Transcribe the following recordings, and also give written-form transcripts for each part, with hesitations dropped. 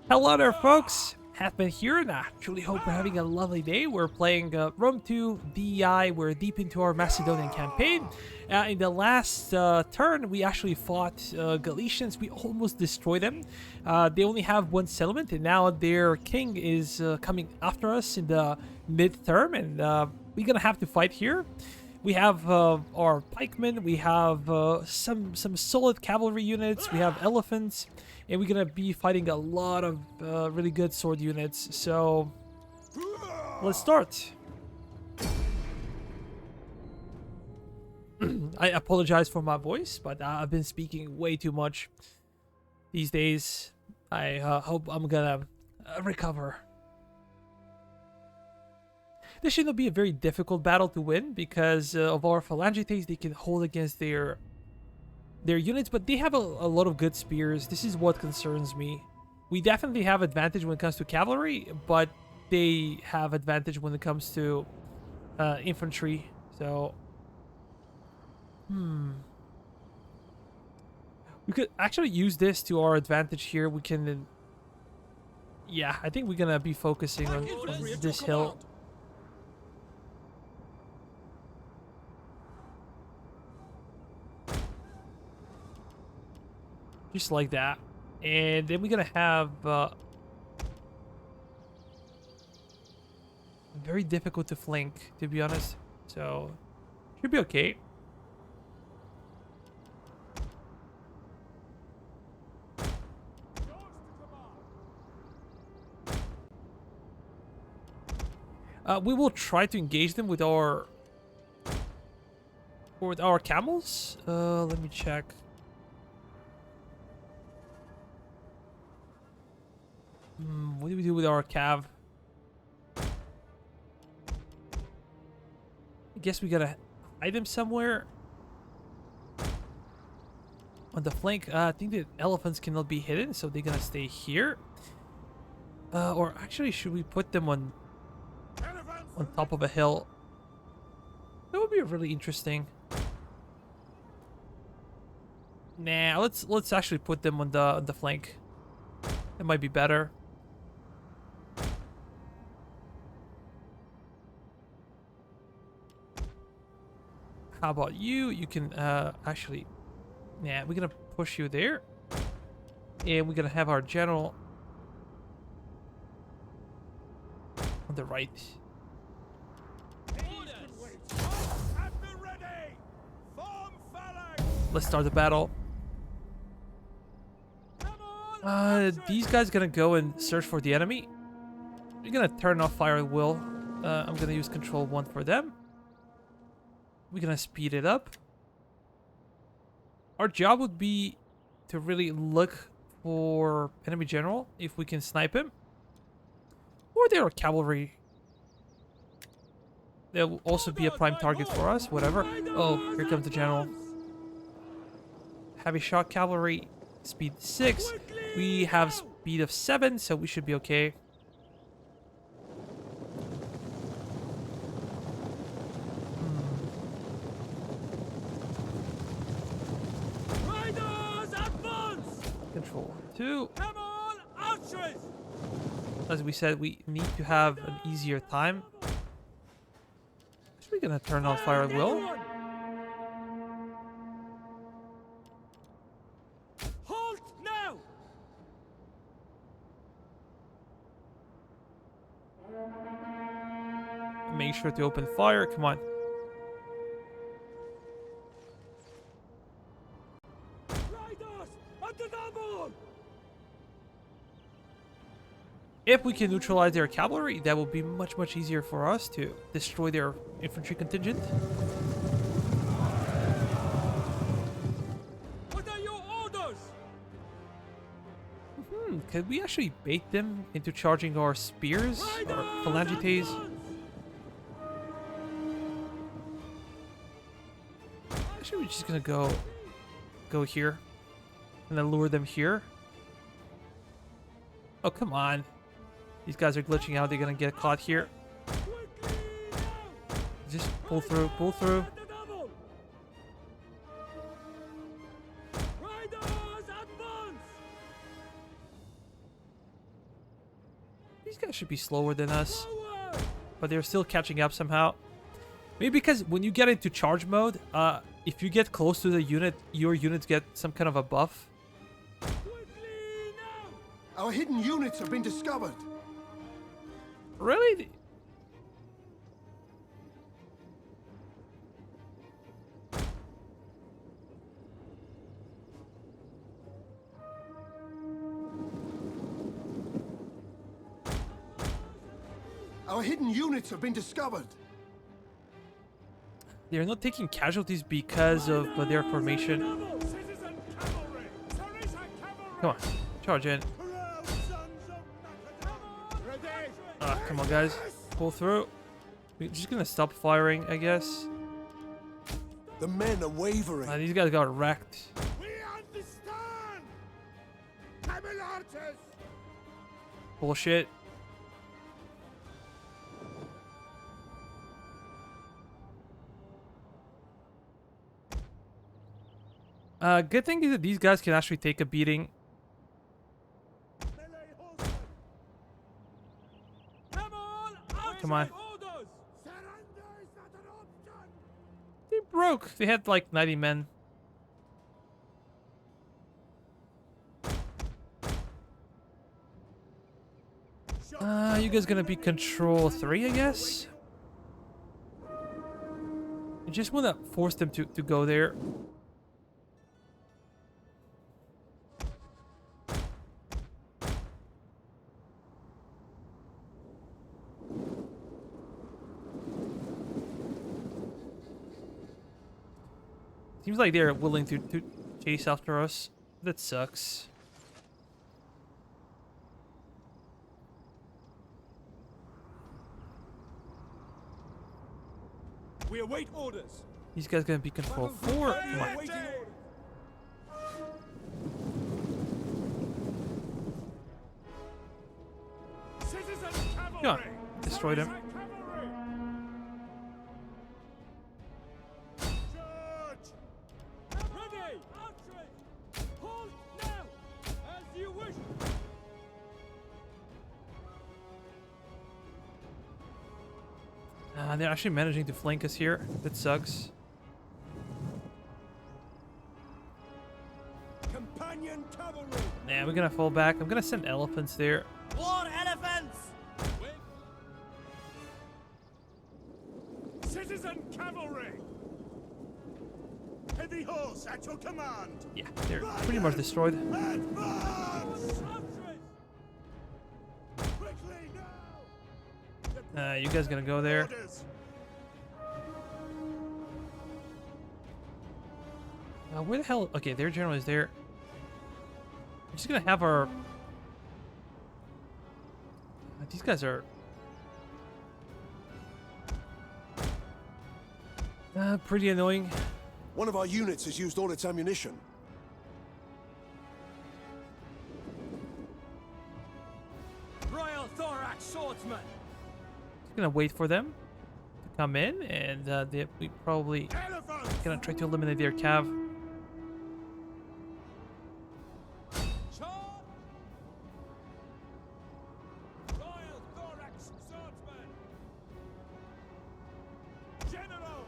Hello there, folks. Hathman here, and I truly hope you're having a lovely day. We're playing Rome 2 DEI. We're deep into our Macedonian campaign. In the last turn, we actually fought Galatians. We almost destroyed them. They only have one settlement, and now their king is coming after us in the mid-term, and we're gonna have to fight here. We have our pikemen, we have some solid cavalry units, we have elephants, and we're gonna be fighting a lot of really good sword units. So let's start. I apologize for my voice, but I've been speaking way too much these days. I hope I'm gonna recover. This should not be a very difficult battle to win because of our phalangites. They can hold against their units, but they have a lot of good spears. This is what concerns me. We definitely have advantage when it comes to cavalry, but they have advantage when it comes to infantry. So, we could actually use this to our advantage here. We can, yeah, I think we're gonna be focusing on this hill. Just like that. And then we're gonna have very difficult to flank, to be honest. So should be okay. We will try to engage them with our camels. Let me check. What do we do with our cav? I guess we gotta hide them somewhere. On the flank, I think the elephants cannot be hidden, so they're gonna stay here. Or actually, should we put them on top of a hill? That would be really interesting. Nah, let's actually put them on the flank. It might be better. How about you? You can actually, yeah, we're gonna push you there, and we're gonna have our general on the right. Let's start the battle. These guys gonna go and search for the enemy. We're gonna turn off fire at will. I'm gonna use control 1 for them. We're gonna speed it up. Our job would be to really look for enemy general if we can snipe him. Or there are cavalry. That will also be a prime target for us, whatever. Oh, here comes the general. Heavy shot cavalry, speed 6. We have speed of 7, so we should be okay. Control 2. As we said, we need to have an easier time. So we're gonna turn on fire at will. Halt now! Make sure to open fire. Come on. If we can neutralize their cavalry, that will be much easier for us to destroy their infantry contingent. What are your orders? Could we actually bait them into charging our spears or phalangites? Actually, we're just gonna go here and then lure them here. Oh, come on. These guys are glitching out. They're gonna get caught here. Just pull through, pull through. These guys should be slower than us, but they're still catching up somehow. Maybe because when you get into charge mode, if you get close to the unit, your units get some kind of a buff. Our hidden units have been discovered. Really? Our hidden units have been discovered. They're not taking casualties because of their formation. Come on, charge in. Come on, guys. Pull through. We're just gonna stop firing, I guess. The men are wavering. These guys got wrecked. We understand. Camelartes. Bullshit. Good thing is that these guys can actually take a beating. Come on. They broke. They had like 90 men. You guys gonna be control 3, I guess? I just wanna force them to go there. Seems like they're willing to chase after us. That sucks. We await orders. These guys gonna be control 4. Come on. Come on. Destroy them. They're actually managing to flank us here. That sucks. Companion cavalry. Yeah, we're gonna fall back. I'm gonna send elephants there. War elephants! Citizen cavalry. Heavy horse at your command. Yeah, they're pretty much destroyed. Advance! Quickly now. You guys gonna go there? Orders. Where the hell? Okay, their general is there. We're just gonna have our. These guys are. Pretty annoying. One of our units has used all its ammunition. Royal Thorax Swordsman! Just gonna wait for them to come in, and we probably gonna try to eliminate their cav. Royal Thorax Swordsman! General!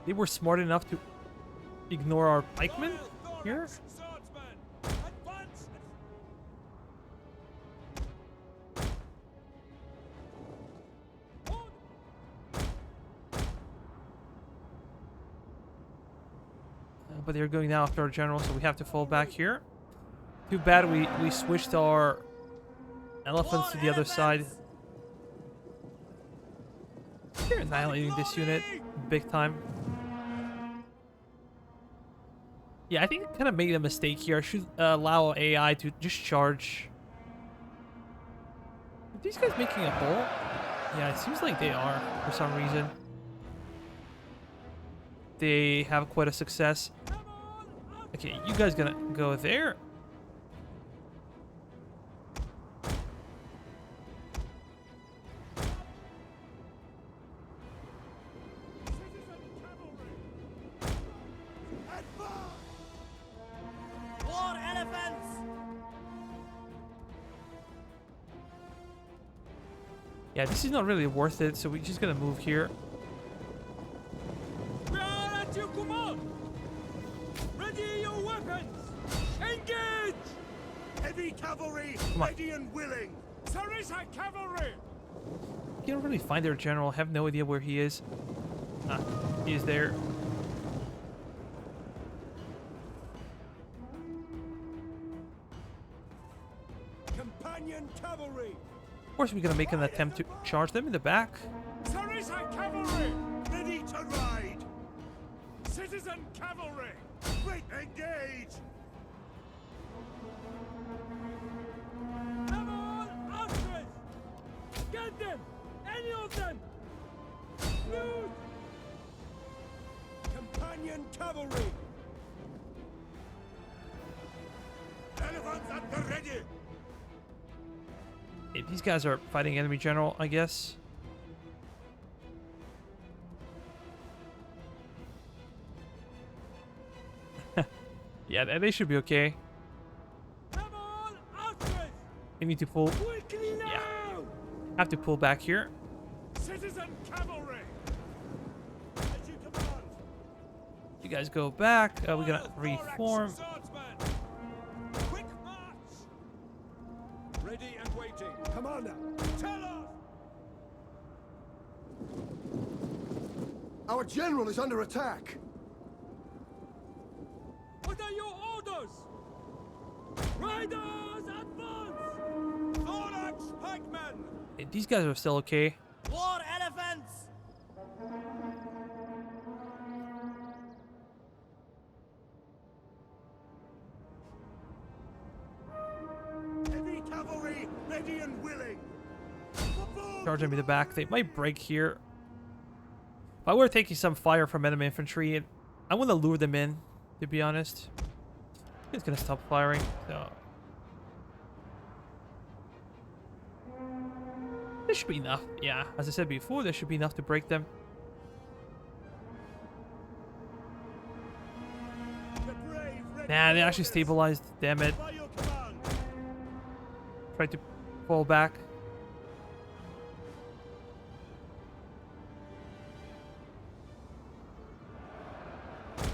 They were smart enough to ignore our pikemen here. Swordsman! Advance! But they're going now after our general, so we have to fall back here. Too bad we switched our elephants to the other side. They're annihilating this unit big time. Yeah, I think I kind of made a mistake here. I should allow AI to just charge. Are these guys making a hole? Yeah, it seems like they are for some reason. They have quite a success. Okay, you guys gonna go there. War elephants! Yeah, this is not really worth it, so we're just gonna move here. We are at your command! Ready your weapons! Engage! Heavy cavalry, Come on. ready and willing. Sarissa cavalry! Can't really find their general. Have no idea where he is. Ah, he is there. Companion cavalry, Of course, we're gonna make an attempt to charge them in the back. Sarissa cavalry! ready to ride. Citizen cavalry! Wait, engage. Come on, Austrians! Get them! Any of them! Loot! Companion cavalry. Elephants at the ready. Hey, these guys are fighting enemy general, I guess. Yeah, they should be okay. Come on, Austrians! We need to pull. Quickly now! Yeah. Have to pull back here. Citizen cavalry! As you command! You guys go back. We're gonna Thorax reform. swordsman! Quick march! Ready and waiting. Commander, Tell us! our general is under attack. What are your orders? Riders, advance! Thorax pikemen! Hey, these guys are still okay. War elephants! Heavy cavalry, ready and willing. Charge them in the back. They might break here. If I were taking some fire from enemy infantry, I want to lure them in, to be honest. It's gonna stop firing, so. There should be enough. Yeah, as I said before, there should be enough to break them. The brave, ready Nah, they for actually orders. stabilized. Damn it. By your command. Tried to fall back.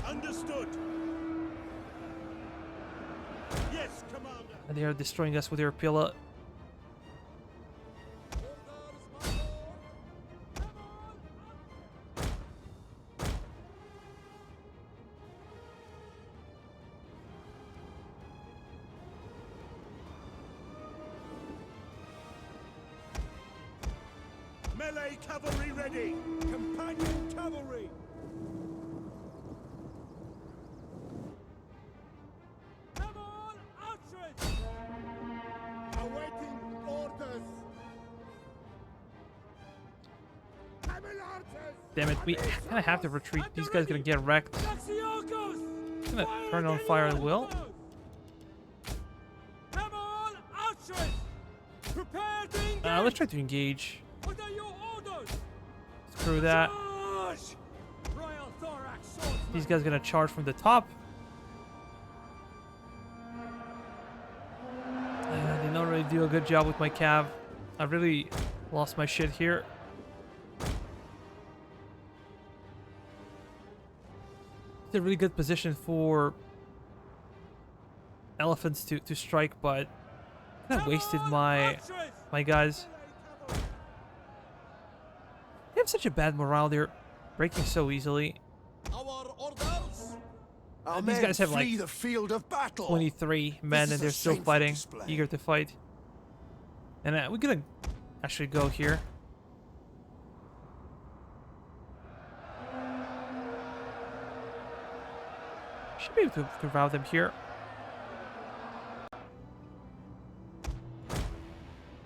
Understood. Yes, commander. And they are destroying us with their pillar. Melee cavalry ready. Companion cavalry. Come on, Austrians! Awaiting orders. Camel archers. Damn it, we kind of have to retreat. These guys are gonna get wrecked. Laxiakos! Gonna turn on fire at will. Come on, Austrians! Prepare to engage! Let's try to engage. What are your orders? Screw that. Charge! Royal Thorax swordsman! These guys are gonna charge from the top. They don't really do a good job with my cav. I really lost my shit here. It's a really good position for elephants to strike, but kind of wasted my guys. They have such a bad morale. They're breaking so easily. Our orders! Our These men guys have, flee like, the field of battle. 23 men, This and is a they're still shameful fighting, display. eager to fight. And we're gonna actually go here. Should be able to rout them here.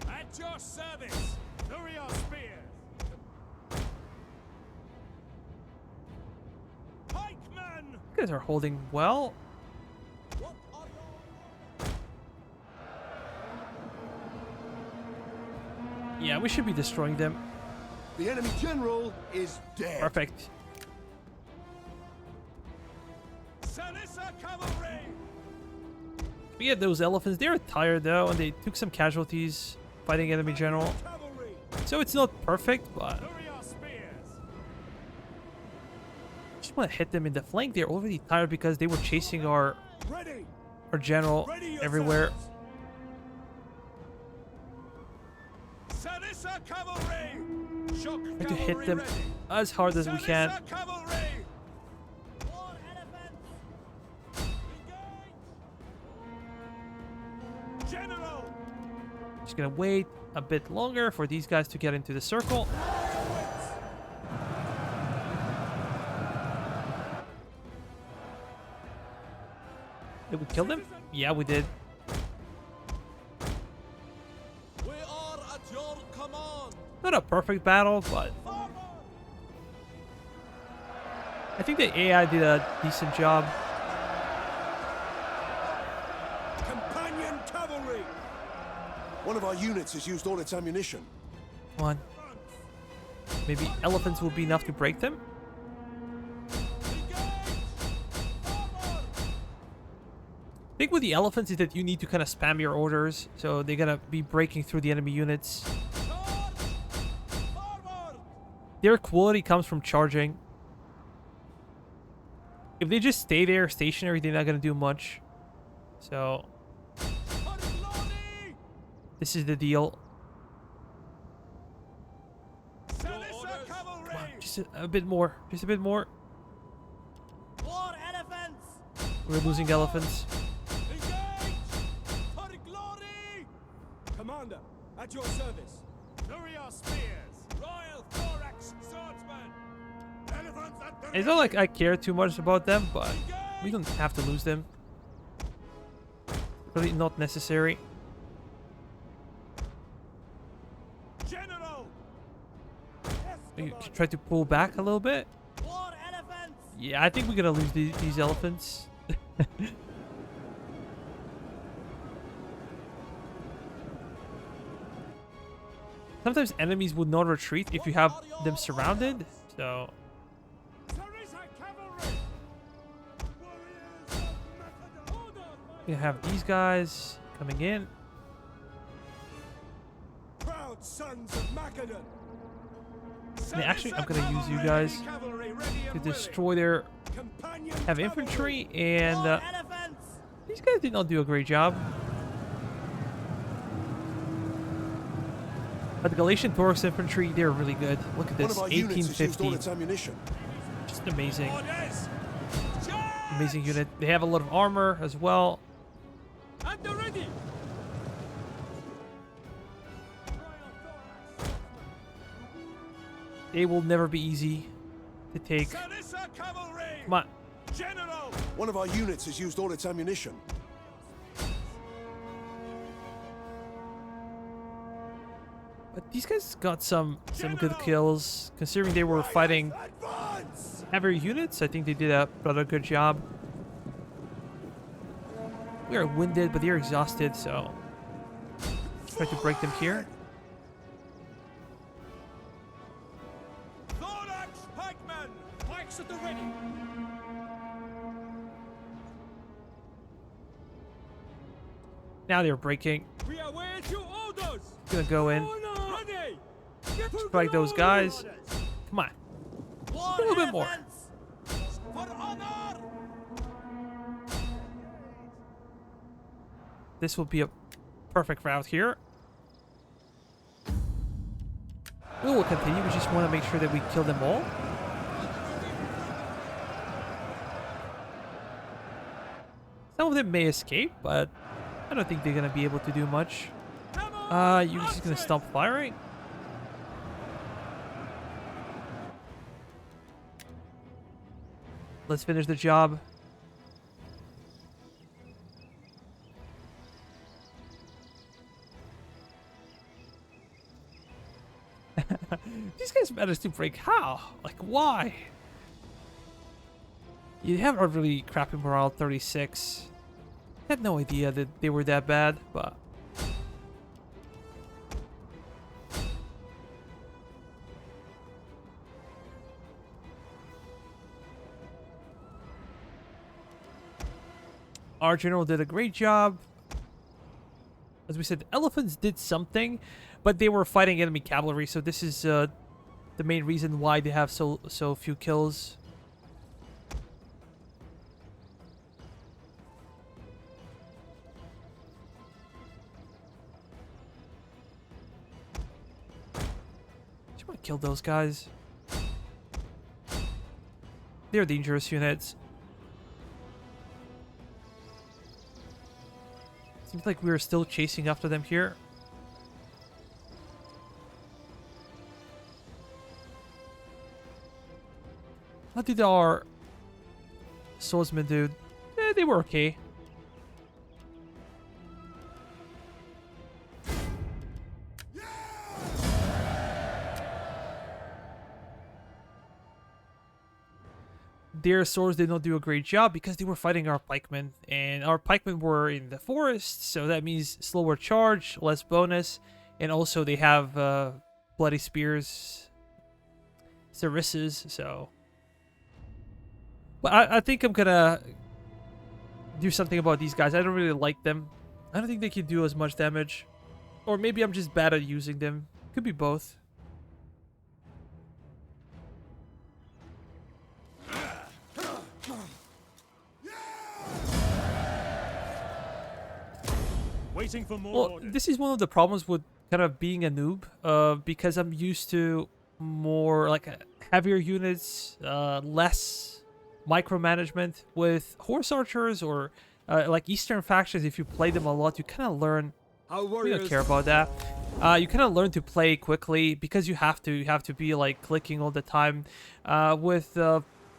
At your service! Lower your spears! Pikemen! You guys are holding well. What are your Yeah, we should be destroying them. The enemy general is dead. Perfect. Sarissa cavalry! We had those elephants. They were tired though, and they took some casualties fighting enemy general. Cavalry. So it's not perfect, but Lower your spears. just want to hit them in the flank. They're already tired because they were chasing our Ready. general Ready everywhere. Sarissa cavalry. Shock Try to hit them ready. as hard as we can. Sarissa cavalry. War elephants. Engage. General. Just gonna wait a bit longer for these guys to get into the circle. Did we kill them? Yeah, we did. We are at your command. Not a perfect battle, but Forward. I think the AI did a decent job. Companion cavalry. One of our units has used all its ammunition. Come on. Maybe elephants will be enough to break them? I think with the elephants is that you need to kind of spam your orders, so they're gonna be breaking through the enemy units. Their quality comes from charging. If they just stay there stationary, they're not gonna do much. So this is the deal. Come on, just a bit more. Just a bit more. War elephants. We're losing elephants. Engage. For glory. Commander, at your service. Lower your spears. Royal thorax swordsman. Elephants at the It's not like I care too much about them, but we don't have to lose them. Really not necessary. General. You can try to pull back a little bit. War elephants. Yeah, I think we're gonna lose these elephants. Sometimes enemies would not retreat if you have them surrounded, so Sarissa cavalry. Warriors of Macedon. we have these guys coming in. Proud sons of Macedon. And actually, I'm gonna use you guys Cavalry ready to and destroy their Companion have cavalry. infantry, and War elephants. these guys did not do a great job. But the Galatian Thorax infantry, they're really good. Look at One this, of our units has used all 1850. its ammunition. Just amazing. Orders. Amazing unit. They have a lot of armor as well. At the ready. They will never be easy to take. Sarissa cavalry. Come on. General. One of our units has used all its ammunition. But these guys got some good kills. Considering they were fighting Advance! heavier units, I think they did a rather good job. We are winded, but they're exhausted, so try to break them here. Thorax pikemen. Pikes at the ready. Now they're breaking. We await your orders. Gonna go in, Ready. Get to strike those glory. guys. Come on. War A little bit more. elephants. For honor. This will be a perfect route here. We will continue. We just want to make sure that we kill them all. Some of them may escape, but I don't think they're gonna be able to do much. Come on. You're just gonna stop firing. Let's finish the job. These guys managed to break. How? Like, why? You have a really crappy morale, 36. I had no idea that they were that bad, but... Our general did a great job. As we said, the elephants did something, but they were fighting enemy cavalry, so this is the main reason why they have so few kills. Do you want to kill those guys? They're dangerous units. Seems like we're still chasing after them here. How did our swordsmen do? They were okay. Their swords did not do a great job because they were fighting our pikemen, and our pikemen were in the forest, so that means slower charge, less bonus, and also they have bloody spears, sarissas, so... But I think I'm gonna do something about these guys. I don't really like them. I don't think they can do as much damage. Or maybe I'm just bad at using them. Could be both. Waiting for more Well, orders. this is one of the problems with kind of being a noob, because I'm used to more like heavier units, less micromanagement. With horse archers or like Eastern factions. If you play them a lot, you kind of learn. Our We don't warriors care about that. You kind of learn to play quickly because you have to. You have to be like clicking all the time. With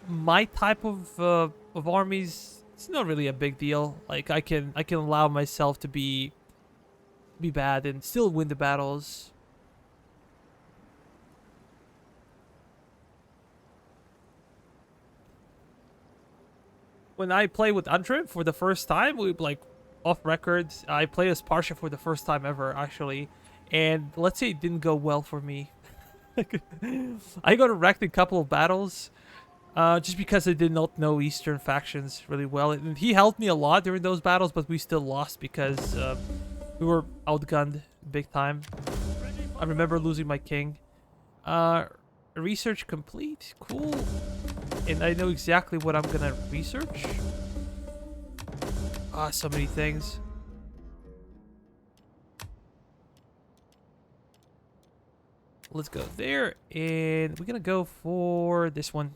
my type of armies, it's not really a big deal. Like I can allow myself to be bad and still win the battles. When I play with Antrim for the first time, we like off record. I play as Parsha for the first time ever, actually, and let's say it didn't go well for me. I got wrecked in a couple of battles, just because I did not know Eastern factions really well. And he helped me a lot during those battles, but we still lost because we were outgunned big time. I remember losing my king. Research complete. Cool. And I know exactly what I'm gonna research. So many things. Let's go there, and we're gonna go for this one.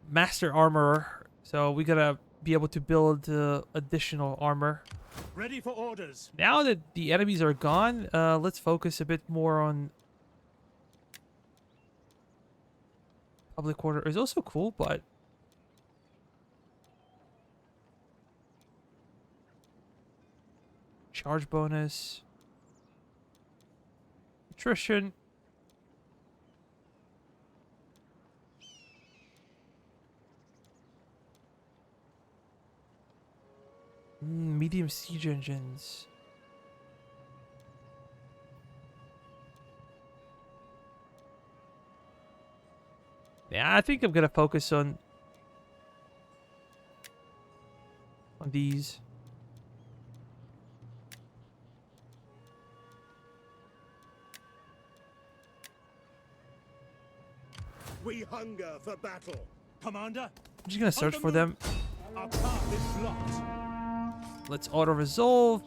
Master Armorer. So we're gonna be able to build additional armor. Ready for orders. Now that the enemies are gone, let's focus a bit more on... Public order is also cool, but... Charge bonus. Attrition. Medium siege engines. Yeah, I think I'm gonna focus on these. we hunger for battle. Commander, I'm just gonna search for them. our path is blocked. Let's auto resolve.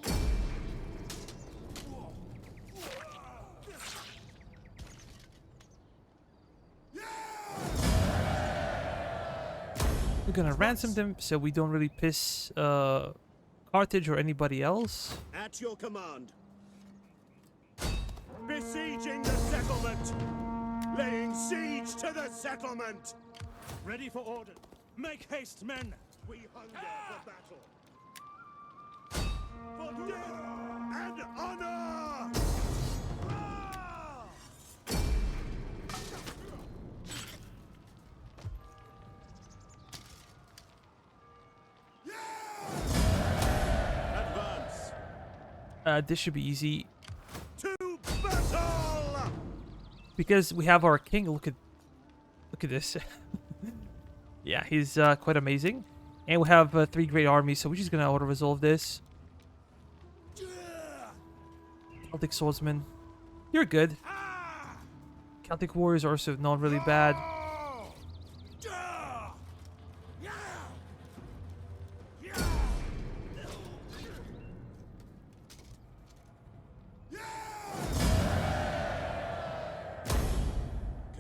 We're gonna ransom them so we don't really piss Carthage or anybody else. At your command. Besieging the settlement. Laying siege to the settlement. Ready for orders. Make haste, men. We hunger for battle. For death and honor! Advance. This should be easy To battle! because we have our king. Look at this. Yeah, he's quite amazing, and we have 3 great armies, so we're just gonna auto resolve this. Celtic swordsman. You're good. Celtic warriors are also not really bad.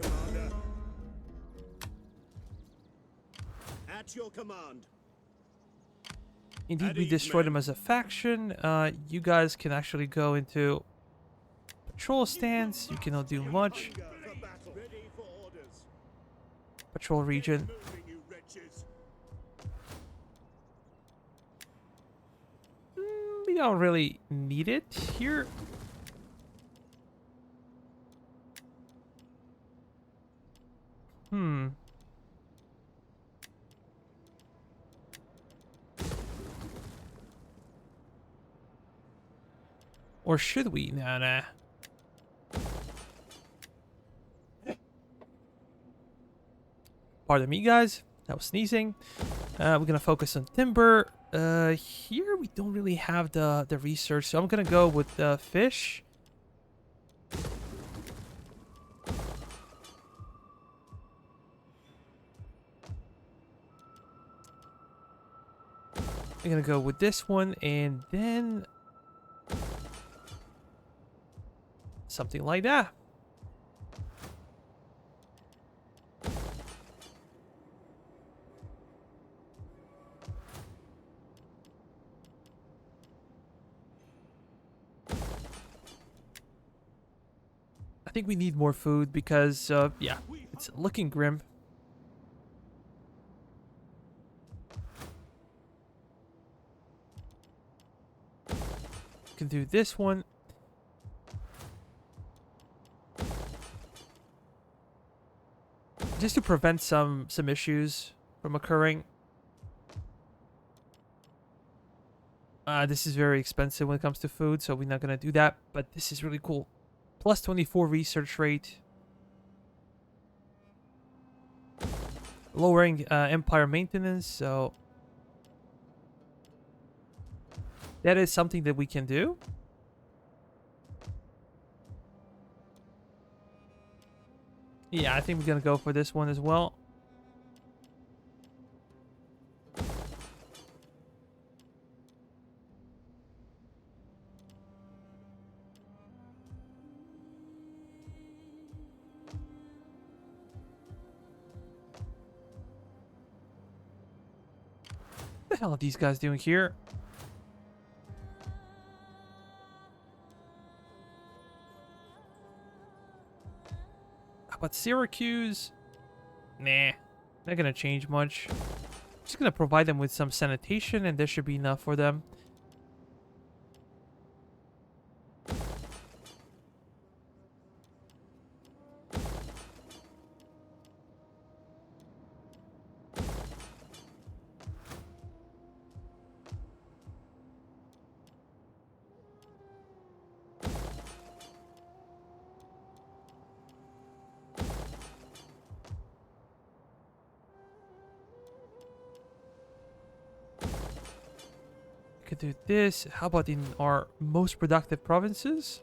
Commander. At your command. Indeed, At we ease, destroyed men. them as a faction. You guys can actually go into patrol stance. You cannot do much. Hunger for battle. Ready for orders. Patrol region. Moving, you wretches. We don't really need it here. Hmm. Or should we? Nah. Pardon me, guys. That was sneezing. We're gonna focus on timber. Here we don't really have the research, so I'm gonna go with the fish. I'm gonna go with this one, and then something like that. I think we need more food because, yeah, it's looking grim. Can do this one. Just to prevent some issues from occurring. This is very expensive when it comes to food, so we're not gonna do that. But this is really cool. Plus 24 research rate. Lowering Empire maintenance, so that is something that we can do. Yeah, I think we're gonna go for this one as well. What the hell are these guys doing here? How about Syracuse? Nah, not gonna change much. Just gonna provide them with some sanitation, and this should be enough for them. Could do this. How about in our most productive provinces?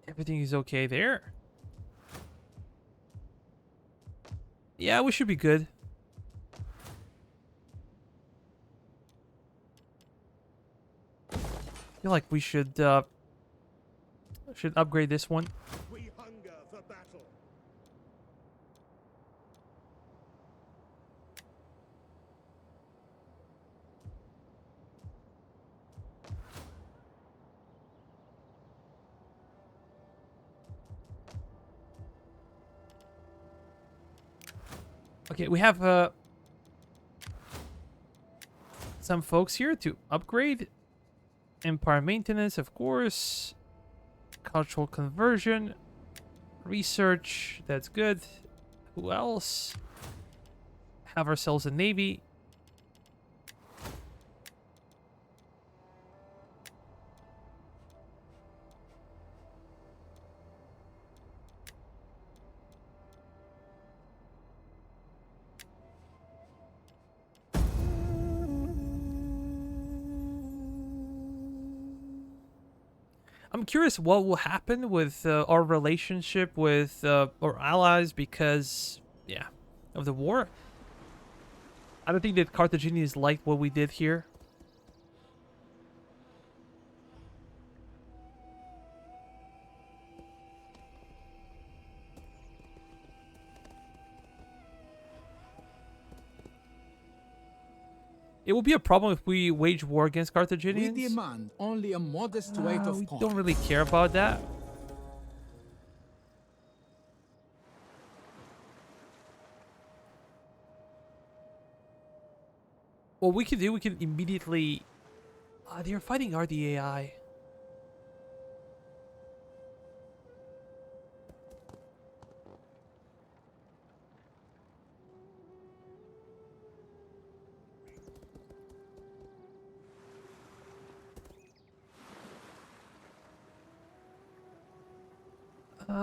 Everything is okay there. Yeah, we should be good. I feel like we should upgrade this one. We hunger for battle. Okay, we have some folks here to upgrade. Empire maintenance, of course. Cultural conversion. Research, that's good. Who else? Have ourselves a navy. I'm curious what will happen with our relationship with our allies because, yeah, of the war. I don't think that Carthaginians liked what we did here. It will be a problem if we wage war against We Carthaginians. demand only a modest weight of We corn. don't really care about that. What we can do, we can immediately... they're fighting RDAI.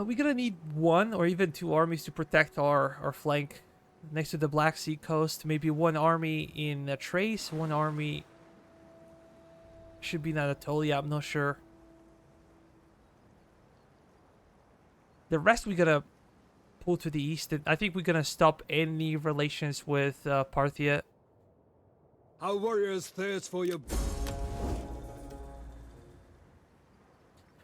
We're gonna need one or even two armies to protect our flank next to the Black Sea coast. Maybe one army in Thrace, one army should be in Anatolia. I'm not sure. The rest we gotta pull to the east. And I think we're gonna stop any relations with Parthia. Our warriors thirst for your...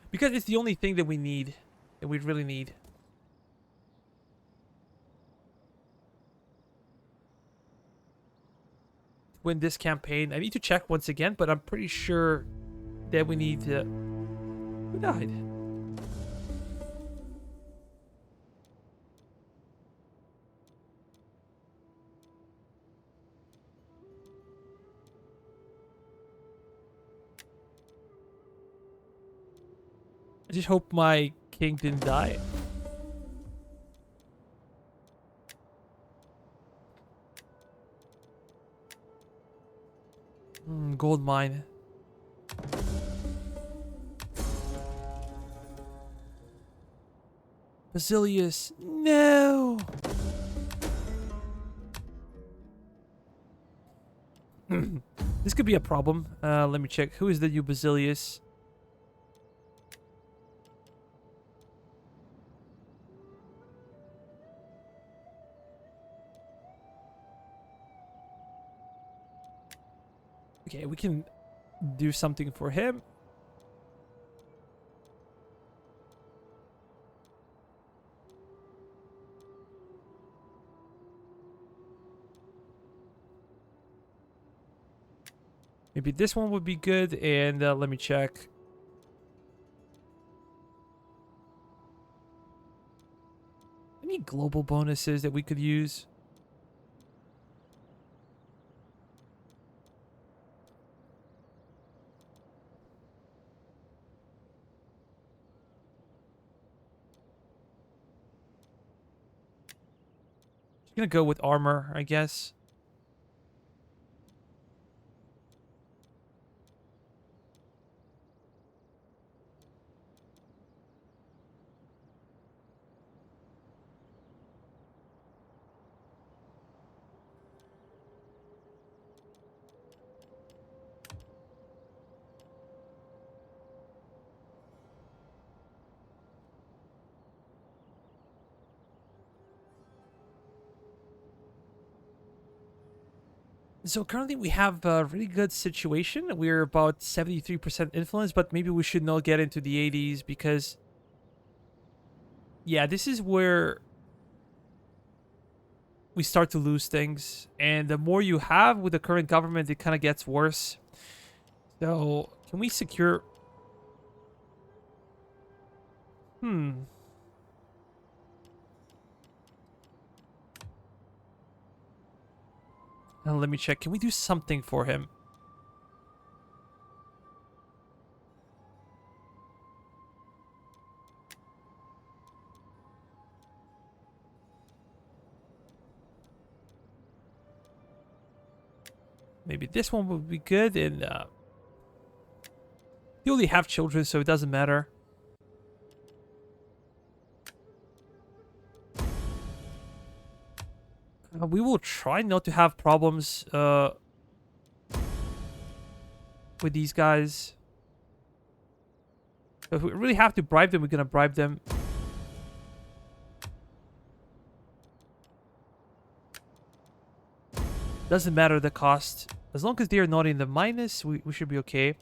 Because it's the only thing that we need. That we really need. Win this campaign. I need to check once again, but I'm pretty sure that we need to... Who died? I just hope my king didn't die. Gold mine. Basilius, no! This could be a problem. Let me check. Who is the new Basilius? Okay, we can do something for him. Maybe this one would be good, and let me check. Any global bonuses that we could use? Gonna go with armor, I guess. So currently we have a really good situation. We're about 73% influence, but maybe we should not get into the 80s because... Yeah, this is where we start to lose things. And the more you have with the current government, it kind of gets worse. So, can we secure... Now let me check. Can we do something for him? Maybe this one would be good, and you only have children, so it doesn't matter. We will try not to have problems with these guys. If we really have to bribe them, we're gonna bribe them. Doesn't matter the cost. As long as they are not in the minus, we should be okay.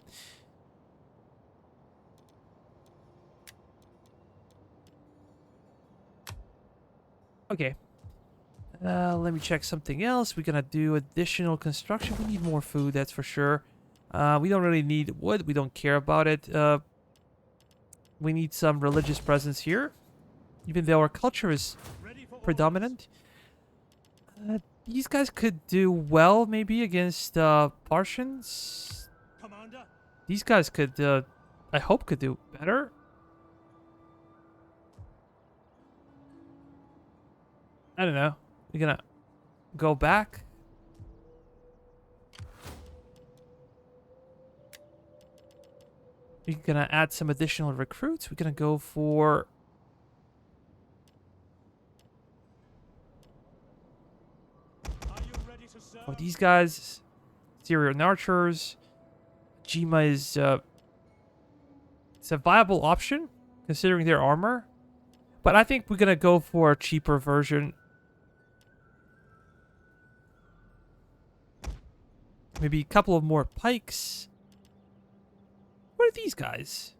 Okay. Let me check something else. We're gonna do additional construction. We need more food, that's for sure. We don't really need wood. We don't care about it. We need some religious presence here, even though our culture is predominant. These guys could do well, maybe, against Parthians. Commander. These guys could, I hope, could do better. I don't know. We're gonna go back. We're gonna add some additional recruits. We're gonna go for... Are you ready to serve? for these guys. Syrian archers. Jima is... it's a viable option, considering their armor. But I think we're gonna go for a cheaper version. Maybe a couple of more pikes. What are these guys?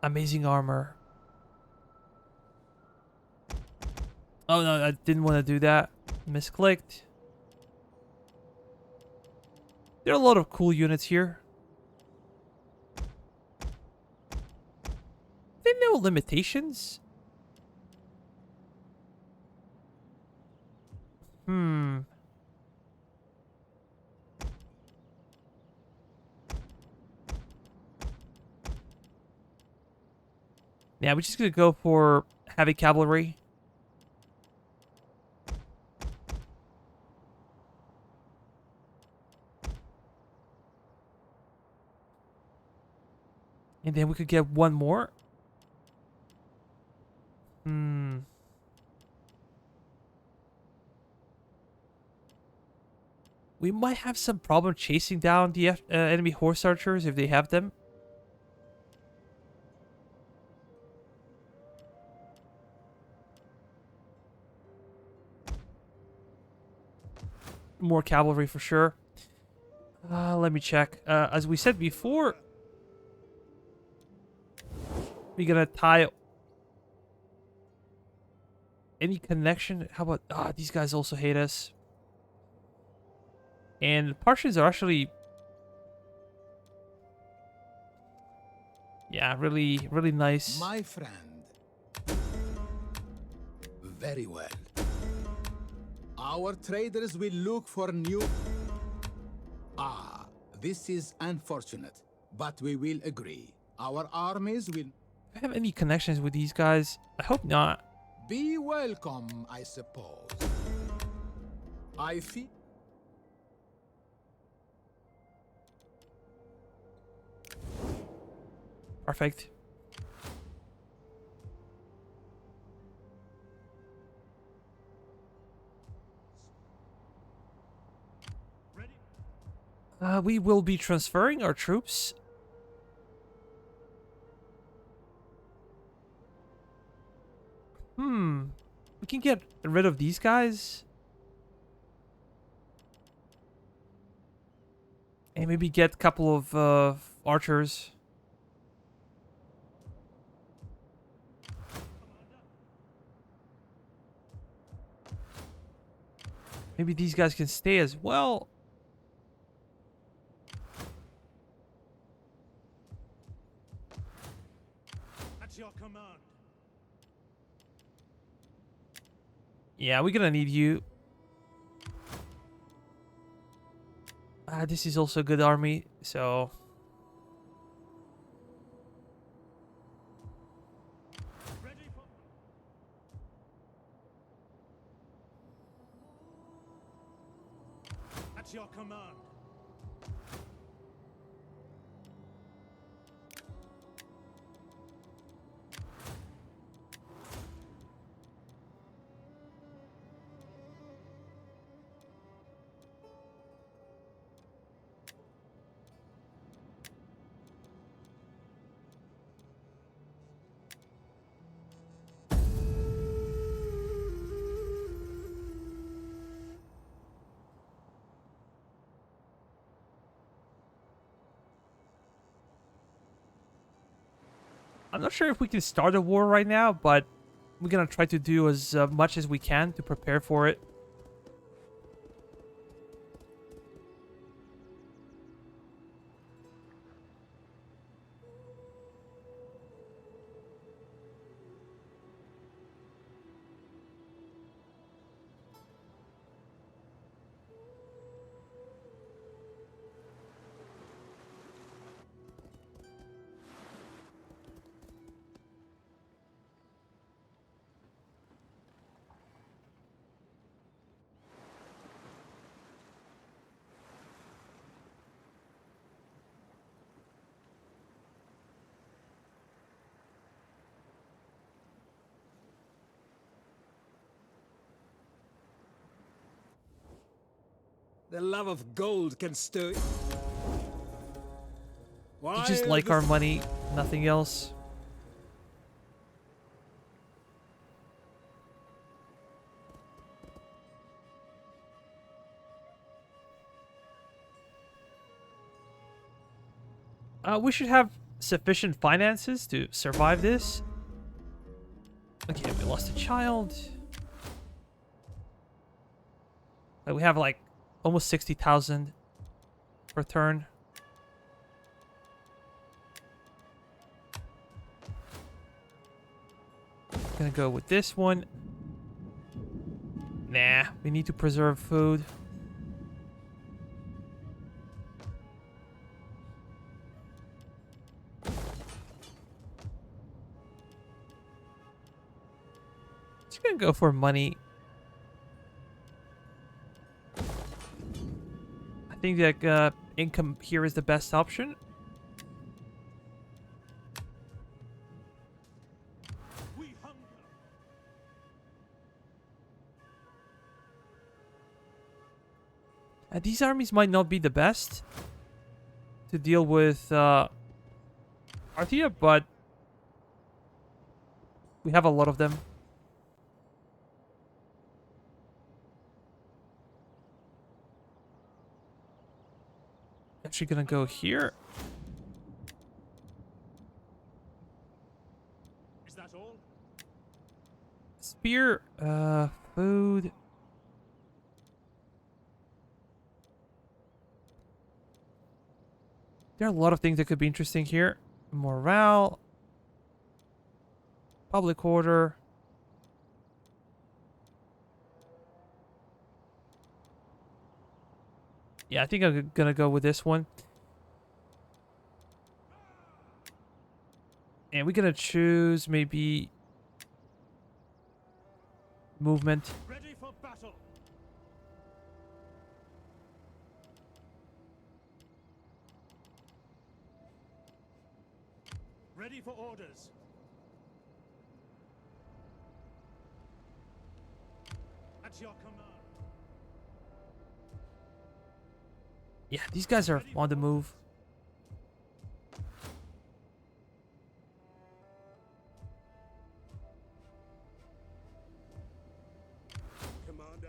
Amazing armor. Oh no, I didn't want to do that. Misclicked. There are a lot of cool units here. There are no limitations. Yeah, we're just gonna go for heavy cavalry. And then we could get one more. We might have some problem chasing down the enemy horse archers if they have them. More cavalry for sure. Let me check. As we said before, we're gonna tie any connection. How about these guys also hate us. And Parthians are actually, yeah, really, really nice. My friend. Very well. Our traders will look for new... this is unfortunate, but we will agree. Our armies will... Do I have any connections with these guys? I hope not. be welcome, I suppose. I feel... Perfect. We will be transferring our troops. We can get rid of these guys. And maybe get a couple of archers. Maybe these guys can stay as well. At your command. Yeah, we're gonna need you. This is also a good army, so... Ready for... At your command. I'm not sure if we can start a war right now, but we're gonna try to do as much as we can to prepare for it. The love of gold can stir. You just like our money, nothing else. We should have sufficient finances to survive this. Okay, we lost a child. We have like almost 60,000 per turn. Gonna go with this one. Nah, we need to preserve food. Just gonna go for money. I think that income here is the best option. These armies might not be the best to deal with Arthia, but we have a lot of them. Actually gonna go here. Is that all? Spear, food. There are a lot of things that could be interesting here. Morale. Public order. Yeah, I think I'm gonna go with this one. And we're gonna choose maybe movement. Ready for battle. Ready for orders. At your command. Yeah, these guys are on the move. Commander.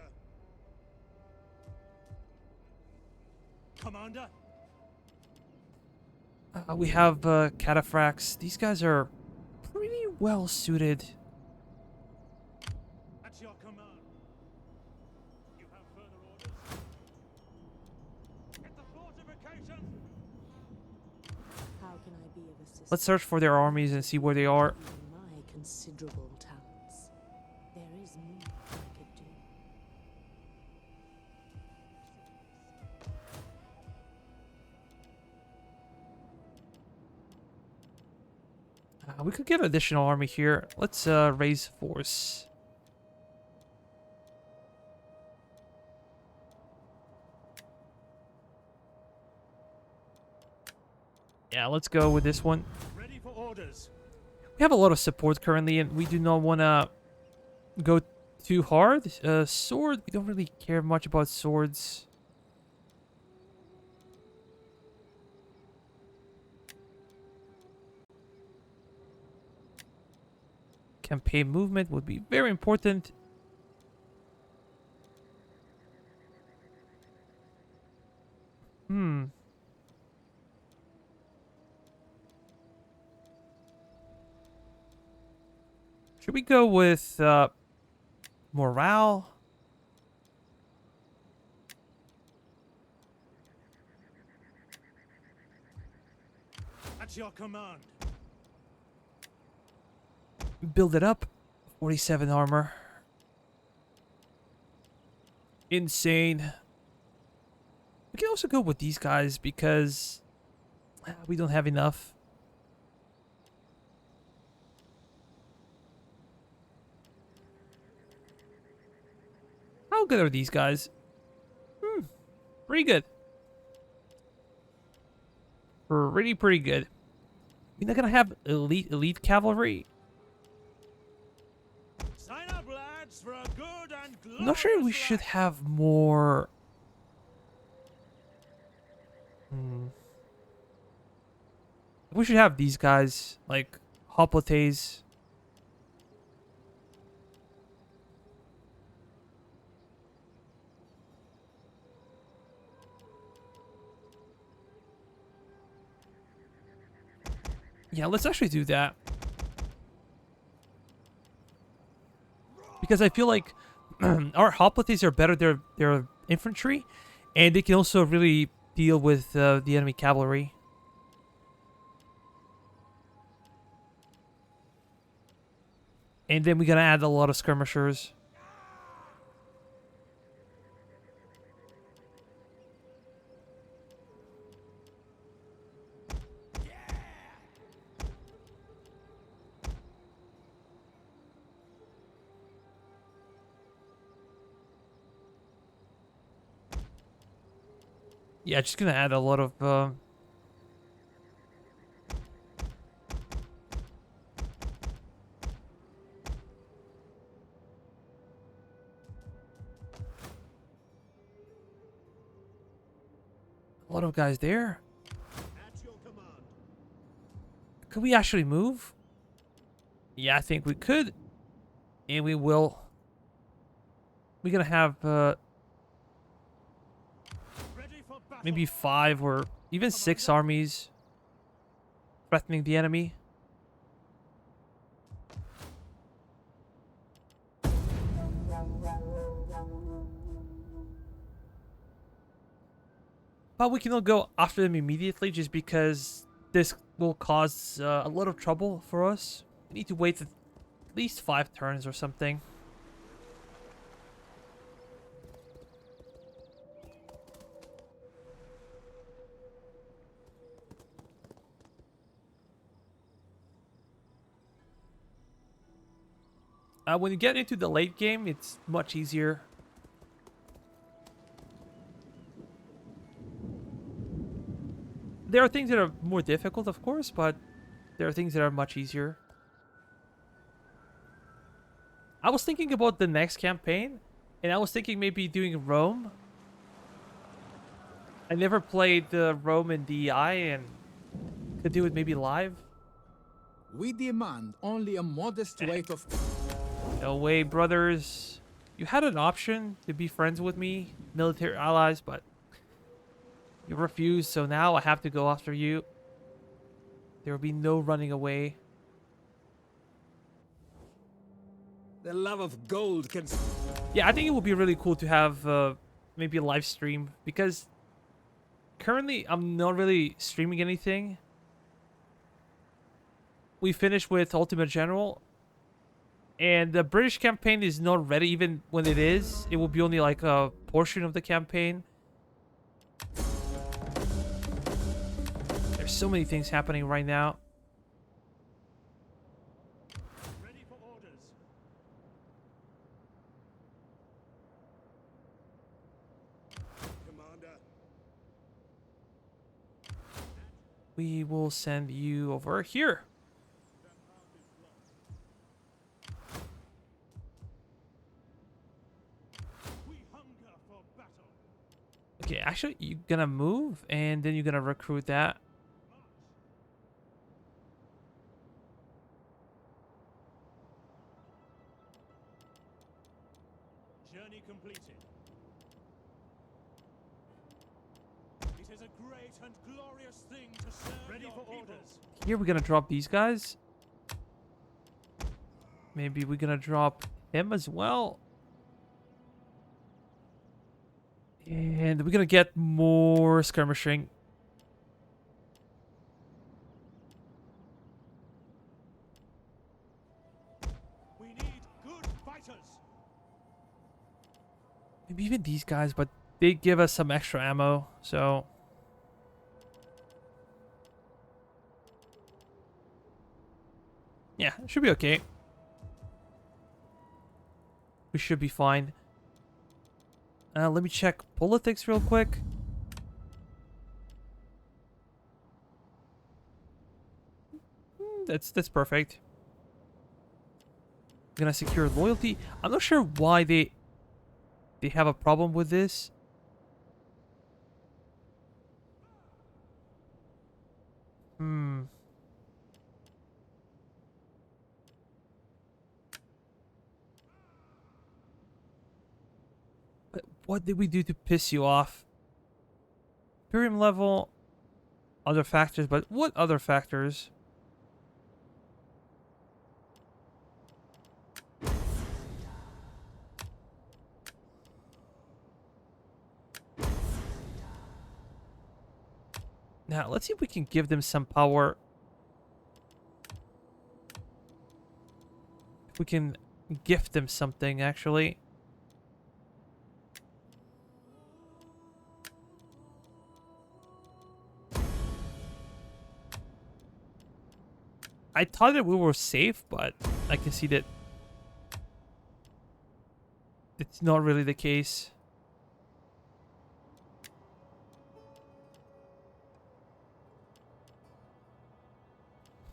Commander. We have cataphracts. These guys are pretty well suited. At your command. You have further orders. Get the fortification. How can I be of assistance? Let's search for their armies and see where they are. In my considerable talents, there is more I could do. We could get additional army here. Let's raise force. Yeah, let's go with this one. Ready for orders. We have a lot of support currently, and we do not want to go too hard. Sword, we don't really care much about swords. Campaign movement would be very important. Hmm. Should we go with morale? At your command. Build it up. 47 armor. Insane. We can also go with these guys because we don't have enough. How good are these guys? Pretty good. Pretty good. We're not gonna have elite cavalry. Sign up, lads, for a good and I'm not sure we glorious should life. have more. We should have these guys like hoplites. Yeah, let's actually do that. Because I feel like our hoplites are better. They're infantry, and they can also really deal with the enemy cavalry. And then we're gonna add a lot of skirmishers. Yeah, just gonna add a lot of guys there. At your command. Could we actually move? Yeah, I think we could. And we will. We're gonna have Ready for battle. maybe 5 or even 6 armies threatening the enemy. But we cannot go after them immediately just because this will cause a lot of trouble for us. We need to wait at least 5 turns or something. When you get into the late game, it's much easier. There are things that are more difficult, of course, but there are things that are much easier. I was thinking about the next campaign, and I was thinking maybe doing Rome. I never played Rome in DI, and could do it maybe live. We demand only a modest weight of... No way, brothers. You had an option to be friends with me, military allies, but you refused, so now I have to go after you. There will be no running away. The love of gold can... Yeah, I think it would be really cool to have maybe a live stream, because currently I'm not really streaming anything. We finished with Ultimate General, and the British campaign is not ready. Even when it is, it will be only like a portion of the campaign. There's so many things happening right now. Ready for orders. Commander. We will send you over here. We hunger for battle. Okay, actually, you're gonna move, and then you're gonna recruit that. Journey completed. It is a great and glorious thing to serve. Ready for orders. Here we're gonna drop these guys. Maybe we're gonna drop him as well. And we're gonna get more skirmishing. We need good fighters. Maybe even these guys, but they give us some extra ammo, so... Yeah, it should be okay. We should be fine. Let me check politics real quick. That's perfect. I'm gonna secure loyalty. I'm not sure why they have a problem with this. Hmm. But what did we do to piss you off? Imperium level, other factors, but what other factors? Now, let's see if we can give them some power. If we can gift them something, actually. I thought that we were safe, but I can see that it's not really the case.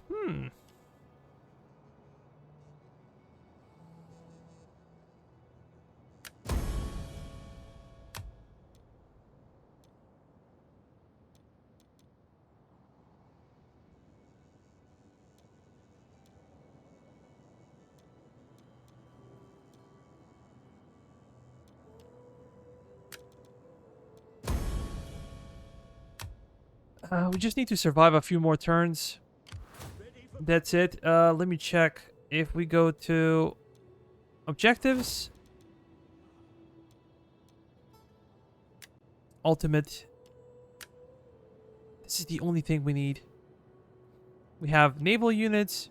Hmm. We just need to survive a few more turns. That's it. Let me check. If we go to objectives, ultimate. This is the only thing we need. We have naval units.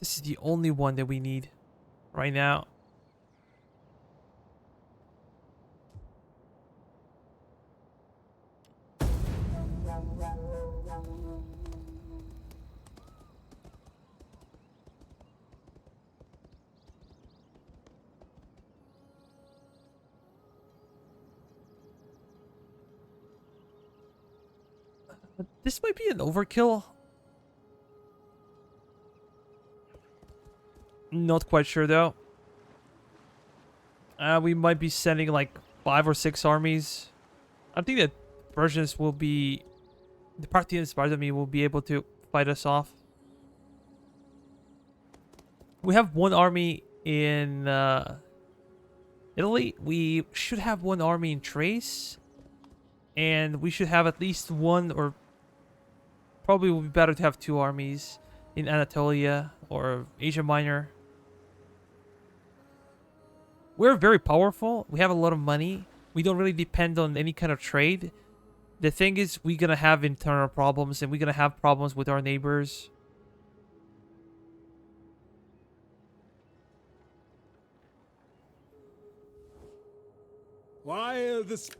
This is the only one that we need right now. This might be an overkill. Not quite sure though. We might be sending like 5 or 6 armies. I think that Persians will be... The Parthians, pardon me, will be able to fight us off. We have 1 army in Italy. We should have 1 army in Thrace. And we should have at least 1, or probably would be better to have 2 armies in Anatolia or Asia Minor. We're very powerful. We have a lot of money. We don't really depend on any kind of trade. The thing is, we're going to have internal problems, and we're going to have problems with our neighbors. While this...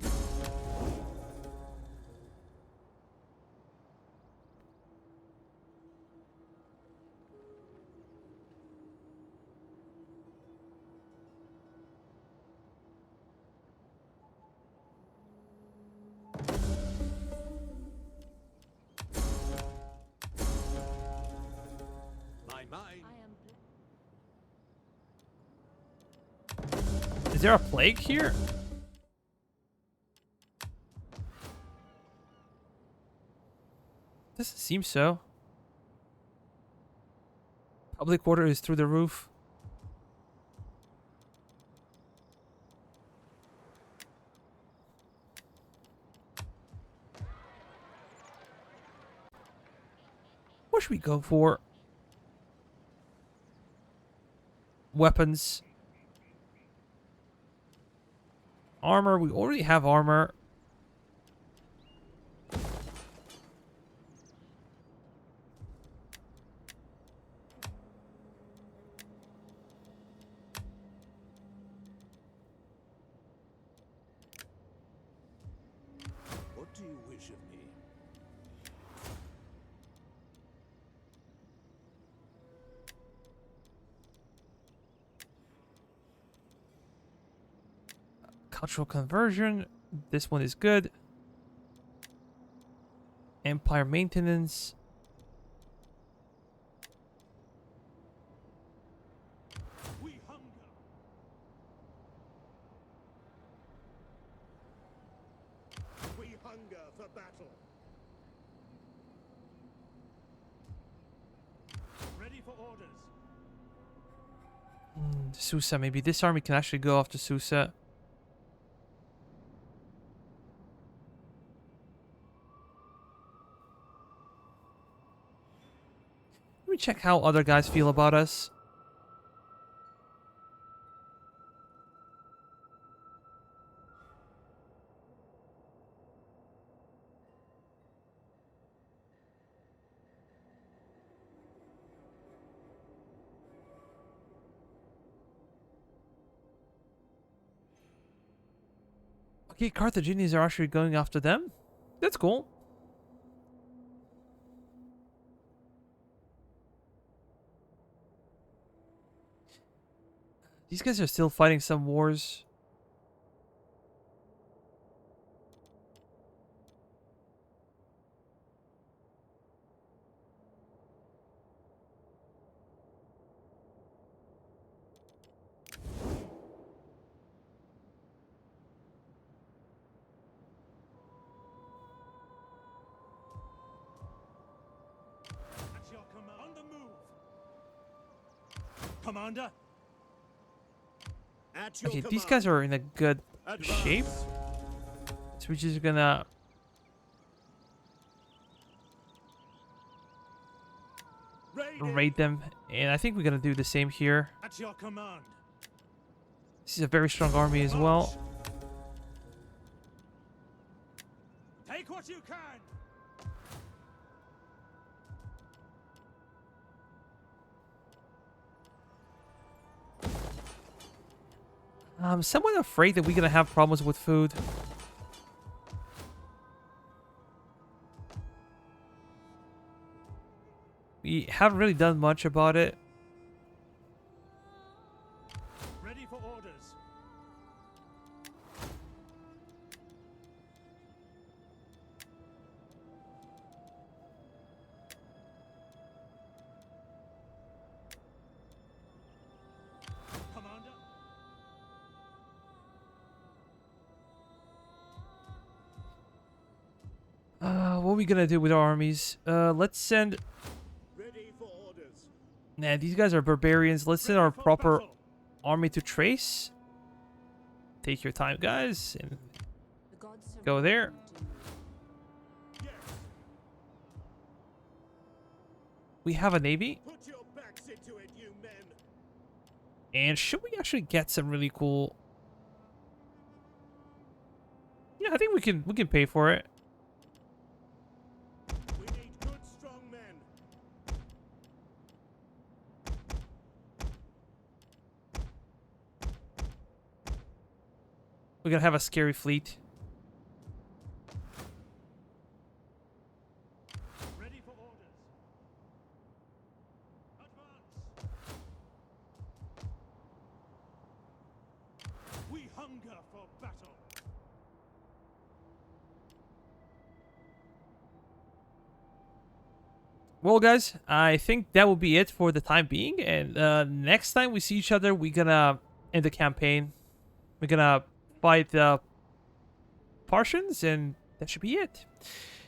My. Is there a plague here? Doesn't seem so. Public order is through the roof. What should we go for? Weapons. Armor. We already have armor. What do you wish of me? Cultural conversion. This one is good. Empire maintenance. We hunger. We hunger for battle. Ready for orders. Susa. Maybe this army can actually go after Susa. Let me check how other guys feel about us. Okay, Carthaginians are actually going after them. That's cool. These guys are still fighting some wars. At your command. On the move. Commander. At your Okay, command. these guys are in a good shape. Advance. So we're just gonna raid them. And I think we're gonna do the same here. At your command. This is a very strong army as well. Take what you can. I'm somewhat afraid that we're gonna have problems with food. We haven't really done much about it. Ready for orders. Commander. What are we gonna do with our armies? Let's send... Ready for orders. Nah, these guys are barbarians. Let's send our Ready for proper battle. army to Trace. Take your time, guys, and The gods have go there. Yes. We have a navy. Put your backs into it, you men. And should we actually get some really cool... Yeah, I think we can pay for it. We need good, strong men. We're gonna have a scary fleet. Ready for orders. Advance. We hunger for battle. Well, guys, I think that will be it for the time being. And next time we see each other, we're gonna end the campaign. We're gonna fight the Parthians, and that should be it.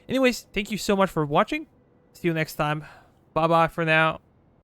Anyways, thank you so much for watching. See you next time. Bye-bye for now.